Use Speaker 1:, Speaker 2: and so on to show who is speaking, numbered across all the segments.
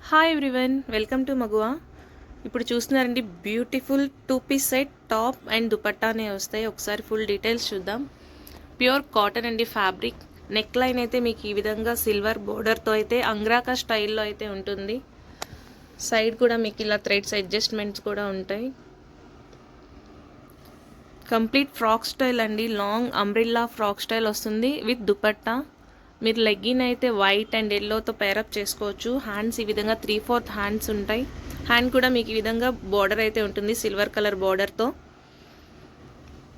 Speaker 1: Hi everyone, welcome to Maguva. ఇప్పుడు చూస్తున్నారండి, beautiful 2 piece set top and దుపట్టానే వస్తాయి. ఒకసారి ఫుల్ డీటెయిల్స్ చూద్దాం. ప్యూర్ కాటన్ అండి ఫ్యాబ్రిక్. నెక్ లైన్ అయితే మీకు ఈ విధంగా సిల్వర్ బోర్డర్తో అయితే అంగ్రాకా స్టైల్లో అయితే ఉంటుంది. సైడ్ కూడా మీకు ఇలా థ్రెడ్స్ అడ్జస్ట్మెంట్స్ కూడా ఉంటాయి. కంప్లీట్ ఫ్రాక్ స్టైల్ అండి, లాంగ్ అంబ్రిల్లా ఫ్రాక్ స్టైల్ వస్తుంది విత్ దుపట్టా. మీరు లెగ్గిన్ అయితే వైట్ అండ్ ఎల్లోతో పేరప్ చేసుకోవచ్చు. హ్యాండ్స్ ఈ విధంగా 3/4 హ్యాండ్స్ ఉంటాయి. హ్యాండ్ కూడా మీకు ఈ విధంగా బార్డర్ అయితే ఉంటుంది సిల్వర్ కలర్ బార్డర్తో.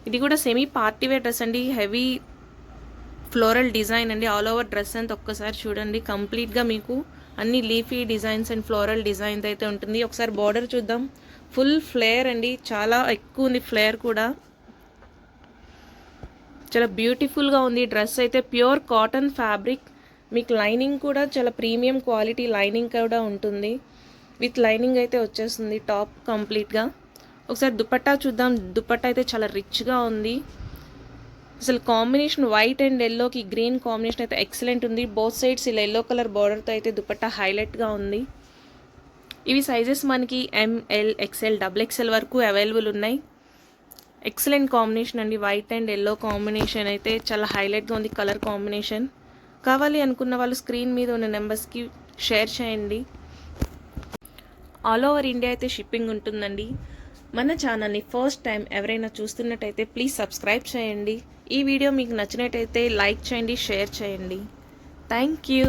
Speaker 1: ఇది కూడా సెమీ పార్టీ వేర్ డ్రెస్ అండి, హెవీ ఫ్లోరల్ డిజైన్ అండి. ఆల్ ఓవర్ డ్రెస్ అంతా ఒక్కసారి చూడండి. కంప్లీట్గా మీకు అన్ని leafy designs and floral designs అయితే ఉంటుంది. ఒకసారి బార్డర్ చూద్దాం. ఫుల్ ఫ్లేర్ అండి, చాలా ఎక్కువ ఉంది ఫ్లేర్ కూడా. చాలా బ్యూటిఫుల్గా ఉంది డ్రెస్ అయితే. Pure cotton fabric. మీకు లైనింగ్ కూడా చాలా ప్రీమియం క్వాలిటీ లైనింగ్ కూడా ఉంటుంది. విత్ లైనింగ్ అయితే వచ్చేస్తుంది టాప్ కంప్లీట్గా. ఒకసారి దుపట్టా చూద్దాం. దుపట్టా అయితే చాలా రిచ్గా ఉంది. అసలు కాంబినేషన్ వైట్ అండ్ ఎల్లోకి గ్రీన్ కాంబినేషన్ అయితే ఎక్సలెంట్ ఉంది. బోత్ సైడ్స్ ఇలా ఎల్లో కలర్ బార్డర్తో అయితే దుపట్టా హైలైట్గా ఉంది. ఇవి సైజెస్ మనకి ML, XL, XXL వరకు అవైలబుల్ ఉన్నాయి. ఎక్సలెంట్ కాంబినేషన్ అండి. వైట్ అండ్ ఎల్లో కాంబినేషన్ అయితే చాలా హైలైట్గా ఉంది. కలర్ కాంబినేషన్ కావాలి అనుకున్న వాళ్ళు స్క్రీన్ మీద ఉన్న నెంబర్స్కి షేర్ చేయండి. ఆల్ ఓవర్ ఇండియా అయితే షిప్పింగ్ ఉంటుందండి. మన ఛానల్ని ఫస్ట్ టైం ఎవరైనా చూస్తున్నట్టయితే ప్లీజ్ సబ్స్క్రైబ్ చేయండి. ఈ వీడియో మీకు నచ్చినట్టయితే లైక్ చేయండి, షేర్ చేయండి. Thank you.